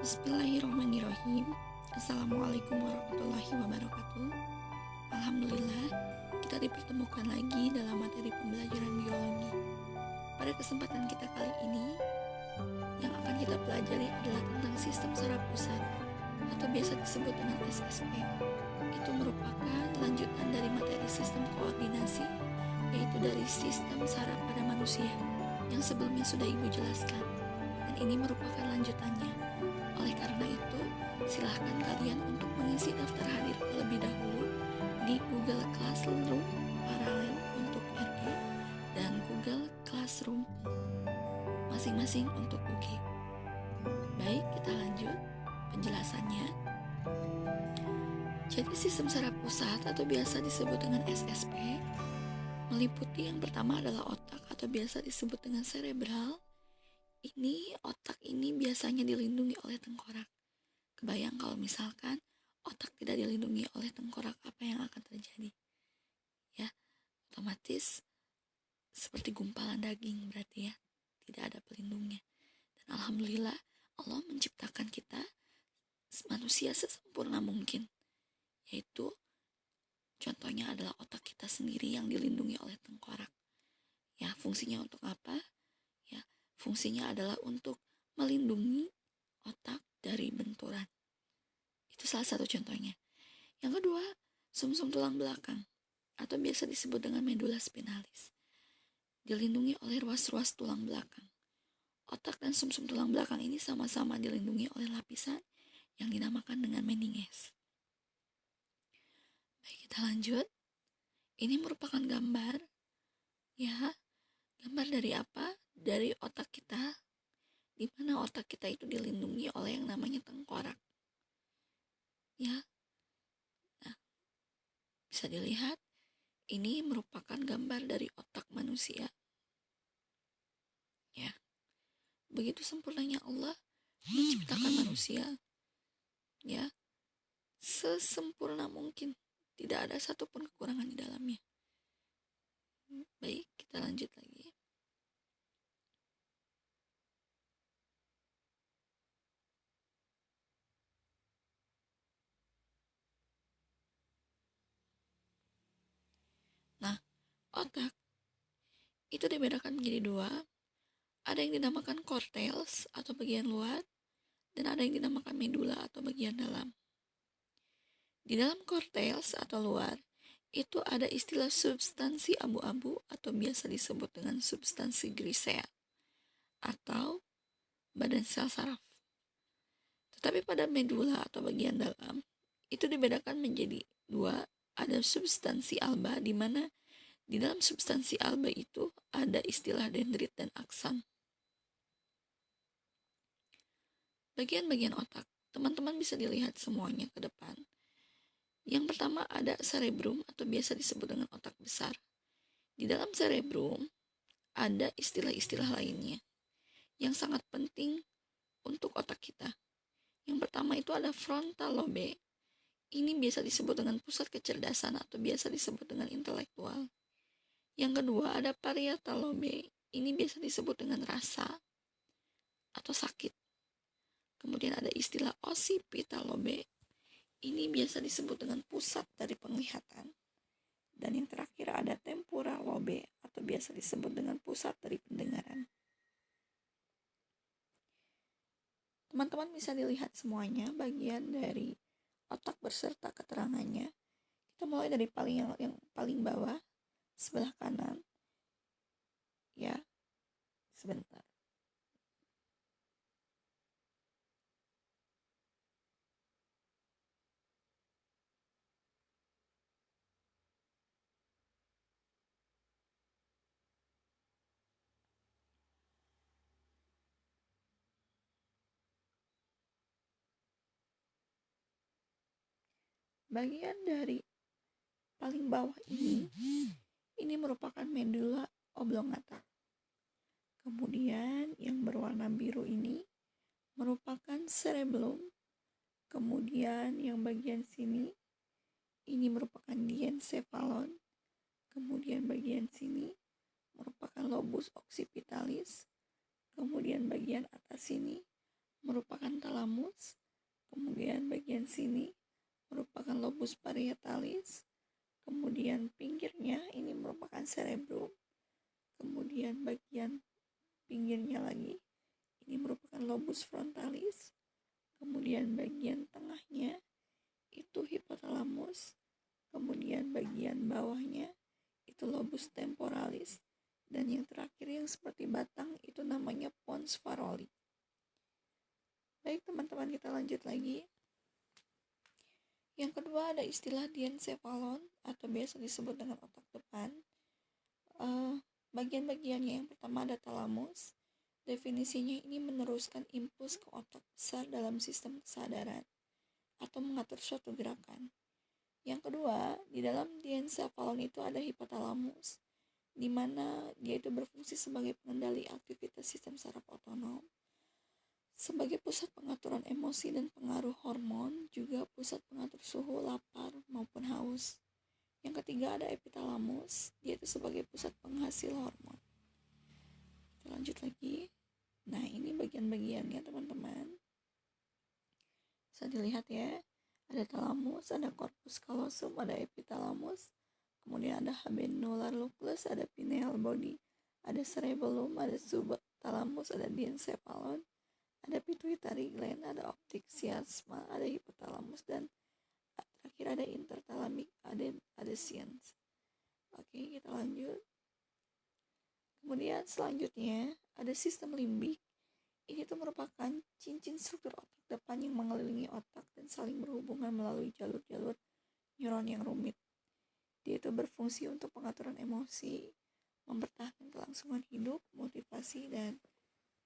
Bismillahirrahmanirrahim. Assalamualaikum warahmatullahi wabarakatuh. Alhamdulillah, kita dipertemukan lagi dalam materi pembelajaran biologi. Pada kesempatan kita kali ini, yang akan kita pelajari adalah tentang sistem saraf pusat atau biasa disebut dengan SSP. Itu merupakan lanjutan dari materi sistem koordinasi, yaitu dari sistem saraf pada manusia yang sebelumnya sudah Ibu jelaskan, dan ini merupakan lanjutannya. Oleh karena itu, silahkan kalian untuk mengisi daftar hadir terlebih dahulu di Google Classroom paralel untuk RG dan Google Classroom masing-masing untuk UG. Baik, kita lanjut penjelasannya. Jadi sistem saraf pusat atau biasa disebut dengan SSP meliputi yang pertama adalah otak atau biasa disebut dengan cerebral. Otak ini biasanya dilindungi oleh tengkorak. Kebayang kalau misalkan otak tidak dilindungi oleh tengkorak, apa yang akan terjadi? Ya, otomatis seperti gumpalan daging berarti ya, tidak ada pelindungnya. Dan alhamdulillah Allah menciptakan kita manusia sesempurna mungkin. Yaitu contohnya adalah otak kita sendiri yang dilindungi oleh tengkorak. Ya, fungsinya untuk apa? Ya, fungsinya adalah untuk melindungi otak dari benturan. Itu salah satu contohnya. Yang kedua, sumsum tulang belakang atau biasa disebut dengan medula spinalis. Dilindungi oleh ruas-ruas tulang belakang. Otak dan sumsum tulang belakang ini sama-sama dilindungi oleh lapisan yang dinamakan dengan meninges. Baik, kita lanjut. Ini merupakan gambar, ya. Gambar dari apa? Dari otak kita, di mana otak kita itu dilindungi oleh yang namanya tengkorak. Ya. Nah, bisa dilihat ini merupakan gambar dari otak manusia. Ya. Begitu sempurnanya Allah menciptakan manusia. Ya. Sesempurna mungkin. Tidak ada satupun kekurangan di dalamnya. Baik, kita lanjut lagi. Nah, otak itu dibedakan menjadi dua. Ada yang dinamakan cortex atau bagian luar, dan ada yang dinamakan medula atau bagian dalam. Di dalam cortex atau luar, itu ada istilah substansi abu-abu atau biasa disebut dengan substansi grisea atau badan sel saraf. Tetapi pada medula atau bagian dalam, itu dibedakan menjadi dua. Ada substansi alba, di mana di dalam substansi alba itu ada istilah dendrit dan akson. Bagian-bagian otak, teman-teman bisa dilihat semuanya ke depan. Yang pertama ada cerebrum atau biasa disebut dengan otak besar. Di dalam cerebrum ada istilah-istilah lainnya yang sangat penting untuk otak kita. Yang pertama itu ada frontal lobe. Ini biasa disebut dengan pusat kecerdasan atau biasa disebut dengan intelektual. Yang kedua ada parietal lobe. Ini biasa disebut dengan rasa atau sakit. Kemudian ada istilah occipital lobe. Ini biasa disebut dengan pusat dari penglihatan. Dan yang terakhir ada temporal lobe atau biasa disebut dengan pusat dari pendengaran. Teman-teman bisa dilihat semuanya bagian dari otak berserta keterangannya. Kita mulai dari yang paling bawah sebelah kanan. Ya, sebentar. Bagian dari paling bawah ini merupakan medula oblongata. Kemudian yang berwarna biru ini merupakan cerebellum. Kemudian yang bagian sini ini merupakan diencephalon. Kemudian bagian sini merupakan lobus occipitalis. Kemudian bagian atas sini merupakan talamus, kemudian bagian sini merupakan lobus parietalis, kemudian pinggirnya ini merupakan cerebrum, kemudian bagian pinggirnya lagi ini merupakan lobus frontalis, kemudian bagian tengahnya itu hipotalamus, kemudian bagian bawahnya itu lobus temporalis, dan yang terakhir yang seperti batang itu namanya pons faroli. Baik teman-teman, kita lanjut lagi. Yang kedua ada istilah diencephalon atau biasa disebut dengan otak depan. Bagian-bagiannya yang pertama ada talamus. Definisinya ini meneruskan impuls ke otak besar dalam sistem kesadaran atau mengatur suatu gerakan. Yang kedua, di dalam diencephalon itu ada hipotalamus, di mana dia itu berfungsi sebagai pengendali aktivitas sistem saraf otonom, sebagai pusat pengaturan emosi dan pengaruh hormon, juga pusat pengatur suhu, lapar, maupun haus. Yang ketiga ada epitalamus, dia itu sebagai pusat penghasil hormon. Kita lanjut lagi. Nah, ini bagian-bagiannya teman-teman. Bisa dilihat ya. Ada talamus, ada corpus callosum, ada epitalamus, kemudian ada habenular nucleus, ada pineal body, ada cerebellum, ada subthalamus, ada diencephalon, ada pituitary gland, ada optic chiasma, ada hipotalamus, dan terakhir ada interthalamic adhesions. Oke, kita lanjut. Kemudian selanjutnya ada sistem limbik. Ini tuh merupakan cincin struktur otak depan yang mengelilingi otak dan saling berhubungan melalui jalur-jalur neuron yang rumit. Dia itu berfungsi untuk pengaturan emosi, mempertahankan kelangsungan hidup, motivasi, dan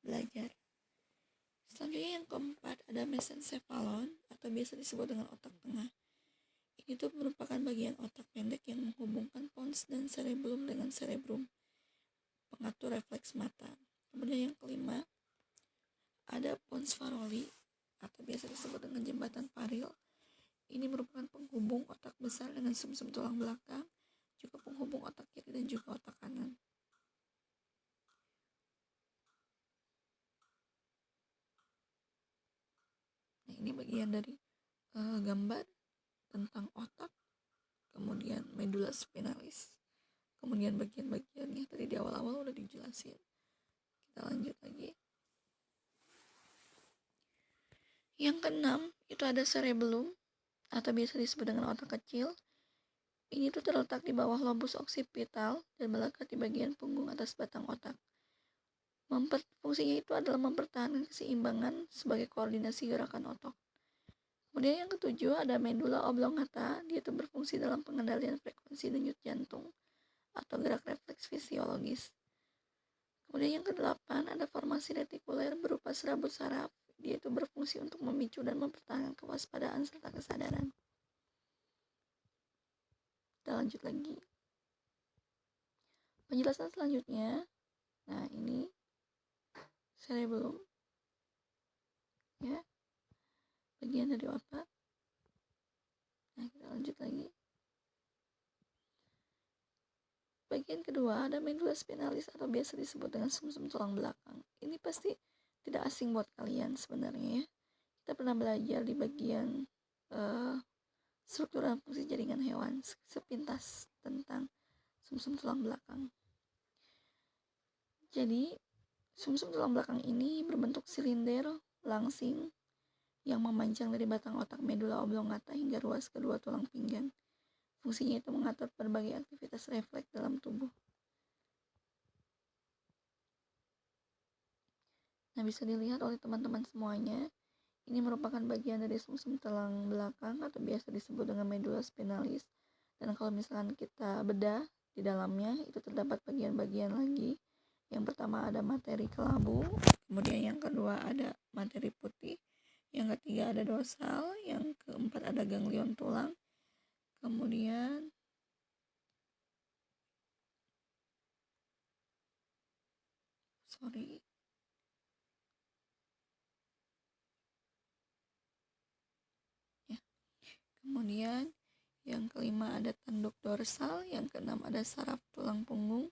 belajar. Selanjutnya yang keempat ada mesencephalon atau biasa disebut dengan otak tengah. Ini tuh merupakan bagian otak pendek yang menghubungkan pons dan cerebellum dengan cerebrum, pengatur refleks mata. Kemudian yang kelima ada pons faroli atau biasa disebut dengan jembatan Faril. Ini merupakan penghubung otak besar dengan sumsum tulang belakang, juga penghubung otak kiri dan juga otak kanan. Nah, ini bagian dari gambar tentang otak, kemudian medula spinalis, kemudian bagian-bagiannya tadi di awal-awal udah dijelasin. Kita lanjut lagi. Yang keenam itu ada cerebellum atau biasa disebut dengan otak kecil. Ini tuh terletak di bawah lobus occipital dan melekat di bagian punggung atas batang otak. Fungsinya itu adalah mempertahankan keseimbangan sebagai koordinasi gerakan otak. Kemudian yang ketujuh ada medula oblongata. Dia itu berfungsi dalam pengendalian frekuensi denyut jantung atau gerak refleks fisiologis. Kemudian yang kedelapan ada formasi retikuler berupa serabut saraf. Dia itu berfungsi untuk memicu dan mempertahankan kewaspadaan serta kesadaran. Kita lanjut lagi. Penjelasan selanjutnya. Nah, ini cerebellum. Ya. Bagian dari otak. Nah, kita lanjut lagi. Bagian kedua ada medula spinalis atau biasa disebut dengan sumsum tulang belakang. Ini pasti tidak asing buat kalian sebenarnya ya. Kita pernah belajar di bagian struktur dan fungsi jaringan hewan sepintas tentang sumsum tulang belakang. Jadi sumsum tulang belakang ini berbentuk silinder langsing yang memanjang dari batang otak medula oblongata hingga ruas kedua tulang pinggang. Fungsinya itu mengatur berbagai aktivitas refleks dalam tubuh. Nah, bisa dilihat oleh teman-teman semuanya, ini merupakan bagian dari sumsum tulang belakang atau biasa disebut dengan medula spinalis. Dan kalau misalkan kita bedah di dalamnya, itu terdapat bagian-bagian lagi. Yang pertama ada materi kelabu, kemudian yang kedua ada materi putih, yang ketiga ada dorsal, yang keempat ada ganglion tulang, kemudian kemudian yang kelima ada tanduk dorsal, yang keenam ada saraf tulang punggung,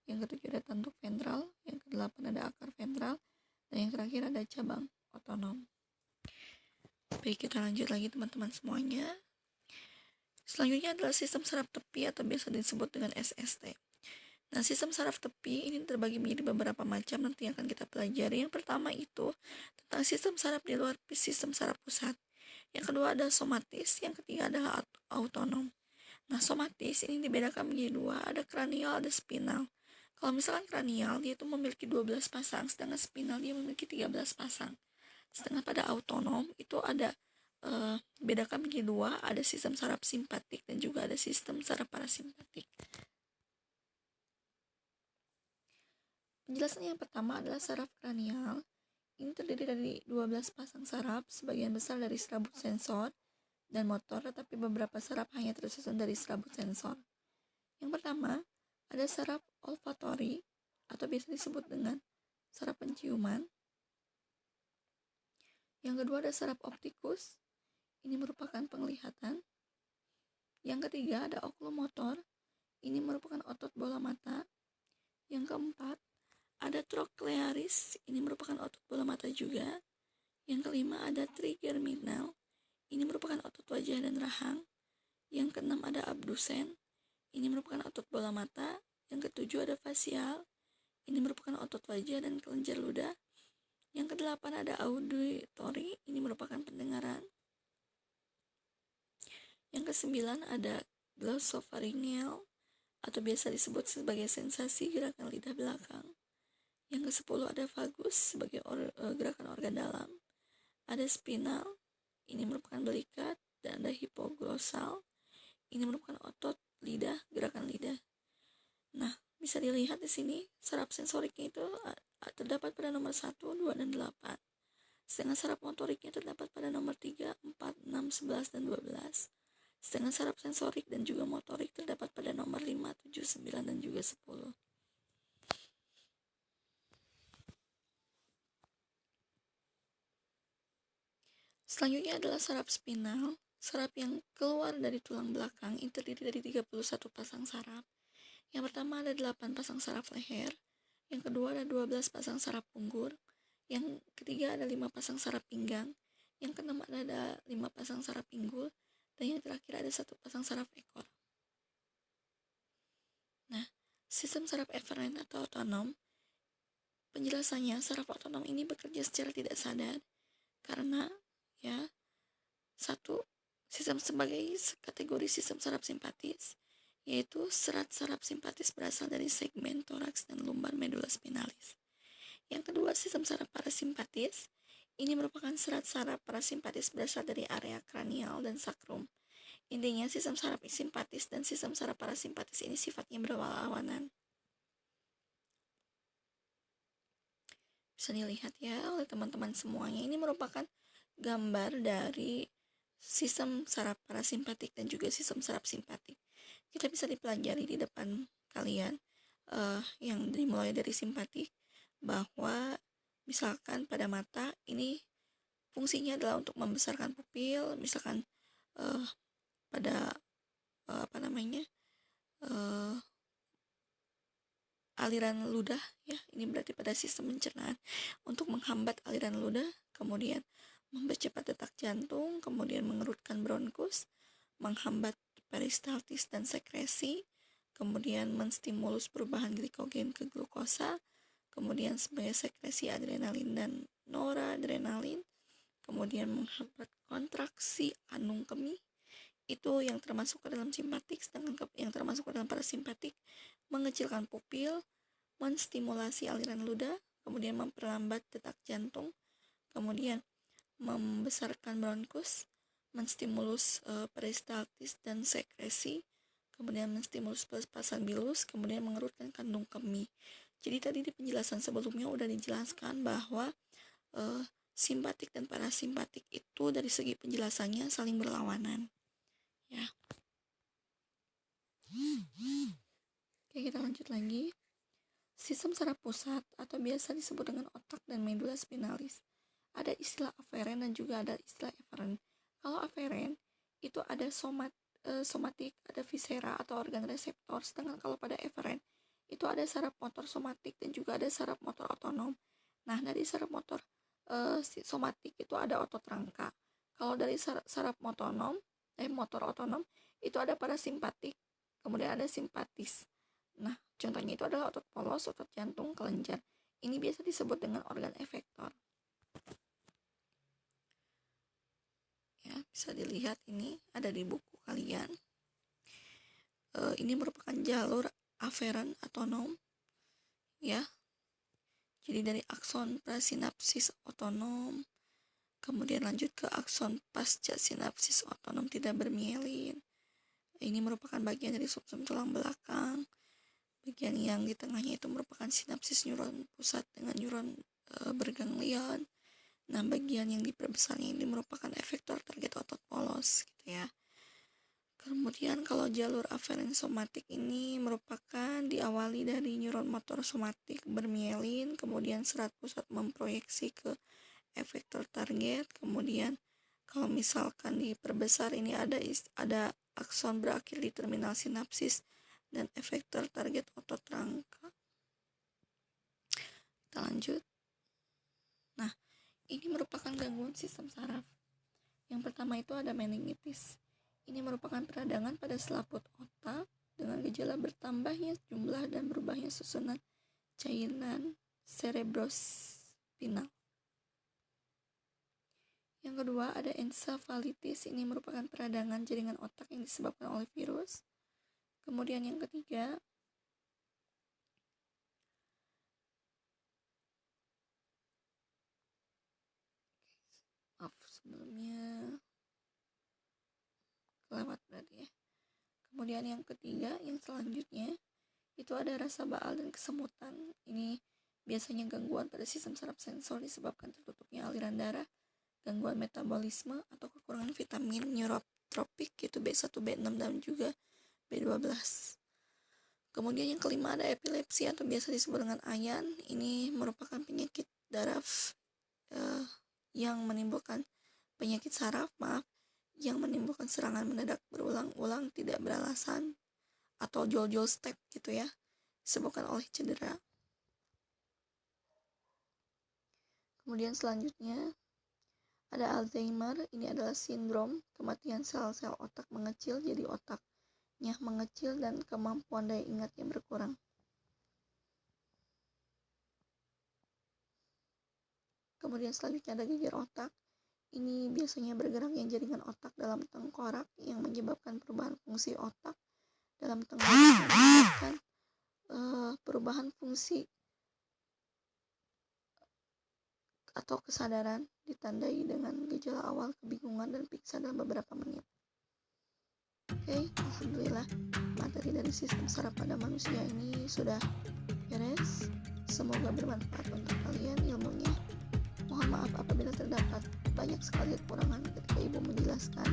yang ketujuh ada tanduk ventral, yang kedelapan ada akar ventral, dan yang terakhir ada cabang. otonom. Baik, kita lanjut lagi teman-teman semuanya. Selanjutnya adalah sistem saraf tepi atau biasa disebut dengan SST. Nah, sistem saraf tepi ini terbagi menjadi beberapa macam, nanti akan kita pelajari. Yang pertama itu tentang sistem saraf di luar sistem saraf pusat. Yang kedua ada somatis, yang ketiga adalah autonom. Nah, somatis ini dibedakan menjadi dua, ada kranial, ada spinal. Kalau misalkan kranial, dia itu memiliki 12 pasang, sedangkan spinal dia memiliki 13 pasang. Sedangkan pada autonom itu ada bedakan menjadi dua, ada sistem saraf simpatik dan juga ada sistem saraf parasimpatik. Penjelasan yang pertama adalah saraf kranial. Ini terdiri dari 12 pasang saraf, sebagian besar dari serabut sensor dan motor, tetapi beberapa saraf hanya tersusun dari serabut sensor. Yang pertama, ada saraf olfatory atau biasa disebut dengan saraf penciuman. Yang kedua ada saraf optikus, ini merupakan penglihatan. Yang ketiga ada okulomotor, ini merupakan otot bola mata. Yang keempat ada troclearis, ini merupakan otot bola mata juga. Yang kelima ada trigeminal, ini merupakan otot wajah dan rahang. Yang keenam ada abdusen, ini merupakan otot bola mata. Yang ketujuh ada facial, ini merupakan otot wajah dan kelenjar ludah. Yang kedelapan ada auditory, ini merupakan pendengaran. Yang kesembilan ada glossopharyngeal atau biasa disebut sebagai sensasi gerakan lidah belakang. Yang ke-10 ada vagus sebagai gerakan organ dalam. Ada spinal, ini merupakan belikat, dan ada hipoglossal, ini merupakan otot lidah, gerakan lidah. Nah, bisa dilihat di sini saraf sensoriknya itu terdapat pada nomor 1, 2, dan 8. Sedangkan saraf motoriknya terdapat pada nomor 3, 4, 6, 11, dan 12. Sedangkan saraf sensorik dan juga motorik terdapat pada nomor 5, 7, 9, dan juga 10. Selanjutnya adalah saraf spinal, saraf yang keluar dari tulang belakang. Ini terdiri dari 31 pasang saraf. Yang pertama ada 8 pasang saraf leher, yang kedua ada 12 pasang saraf punggur, yang ketiga ada 5 pasang saraf pinggang, yang keenam ada 5 pasang saraf pinggul, dan yang terakhir ada 1 pasang saraf ekor. Nah, sistem saraf eferen atau otonom, penjelasannya saraf otonom ini bekerja secara tidak sadar karena satu, sistem sebagai kategori sistem saraf simpatis, yaitu serat saraf simpatis berasal dari segmen toraks dan lumbar medula spinalis. Yang kedua, sistem saraf parasimpatis, ini merupakan serat saraf parasimpatis berasal dari area kranial dan sakrum. Intinya, sistem saraf simpatis dan sistem saraf parasimpatis ini sifatnya berlawanan. Bisa dilihat ya oleh teman-teman semuanya, ini merupakan gambar dari sistem saraf parasimpatik dan juga sistem saraf simpatik. Kita bisa dipelajari di depan kalian yang dimulai dari simpatik, bahwa misalkan pada mata ini fungsinya adalah untuk membesarkan pupil, misalkan pada aliran ludah ya, ini berarti pada sistem pencernaan untuk menghambat aliran ludah, kemudian mempercepat detak jantung, kemudian mengerutkan bronkus, menghambat peristaltis dan sekresi, kemudian menstimulus perubahan glikogen ke glukosa, kemudian sebagai sekresi adrenalin dan noradrenalin, kemudian menghambat kontraksi anung kemih, itu yang termasuk ke dalam simpatik. Sedangkan yang termasuk ke dalam parasimpatik mengecilkan pupil, menstimulasi aliran ludah, kemudian memperlambat detak jantung, kemudian membesarkan bronkus, menstimulus peristaltis dan sekresi, kemudian menstimulus pelepasan bilus, kemudian mengerutkan kandung kemih. Jadi tadi di penjelasan sebelumnya udah dijelaskan bahwa simpatik dan parasimpatik itu dari segi penjelasannya saling berlawanan. Ya. Oke, kita lanjut lagi. Sistem saraf pusat atau biasa disebut dengan otak dan medula spinalis. Ada istilah aferen dan juga ada istilah eferen. Kalau aferen itu ada somatik, ada viscera atau organ reseptor. Sedangkan kalau pada eferen itu ada saraf motor somatik dan juga ada saraf motor otonom. Nah, dari saraf motor somatik itu ada otot rangka. Kalau dari saraf motor otonom itu ada parasimpatik, kemudian ada simpatis. Nah, contohnya itu adalah otot polos, otot jantung, kelenjar. Ini biasa disebut dengan organ efektor. Ya, bisa dilihat ini ada di buku kalian. Ini merupakan jalur aferan otonom, ya. Jadi dari akson prasinapsis otonom, kemudian lanjut ke akson pasca sinapsis otonom tidak bermielin. Ini merupakan bagian dari sumsum tulang belakang. Bagian yang di tengahnya itu merupakan sinapsis neuron pusat dengan neuron berganglion. Nah, bagian yang diperbesarnya ini merupakan efektor target otot polos, gitu ya. Kemudian kalau jalur aferen somatik ini merupakan diawali dari neuron motor somatik bermielin, kemudian serat pusat memproyeksi ke efektor target, kemudian kalau misalkan diperbesar ini ada akson berakhir di terminal sinapsis dan efektor target otot rangka. Kita lanjut. Nah, ini merupakan gangguan sistem saraf. Yang pertama itu ada meningitis. Ini merupakan peradangan pada selaput otak dengan gejala bertambahnya jumlah dan berubahnya susunan cairan cerebrospinal. Yang kedua ada ensefalitis. Ini merupakan peradangan jaringan otak yang disebabkan oleh virus. Kemudian yang ketiga sebelumnya kelewat berarti ya. Kemudian yang ketiga, yang selanjutnya itu ada rasa baal dan kesemutan. Ini biasanya gangguan pada sistem saraf sensor disebabkan tertutupnya aliran darah, gangguan metabolisme atau kekurangan vitamin neurotropik itu B1, B6 dan juga B12. Kemudian yang kelima ada epilepsi atau biasa disebut dengan ayan. Ini merupakan penyakit daraf yang menimbulkan penyakit saraf, yang menimbulkan serangan mendadak berulang-ulang tidak beralasan atau jol-jol step gitu ya, disebabkan oleh cedera. Kemudian selanjutnya ada Alzheimer. Ini adalah sindrom kematian sel-sel otak mengecil, jadi otaknya mengecil dan kemampuan daya ingatnya berkurang. Kemudian selanjutnya ada geger otak. Ini biasanya bergeraknya jaringan otak dalam tengkorak yang menyebabkan perubahan fungsi otak dalam tengkorak, menyebabkan perubahan fungsi atau kesadaran, ditandai dengan gejala awal kebingungan dan pingsan dalam beberapa menit. Oke, alhamdulillah materi dari sistem saraf pada manusia ini sudah beres. Semoga bermanfaat untuk kalian ilmunya. Mohon maaf apabila terdapat banyak sekali kekurangan ketika ibu menjelaskan.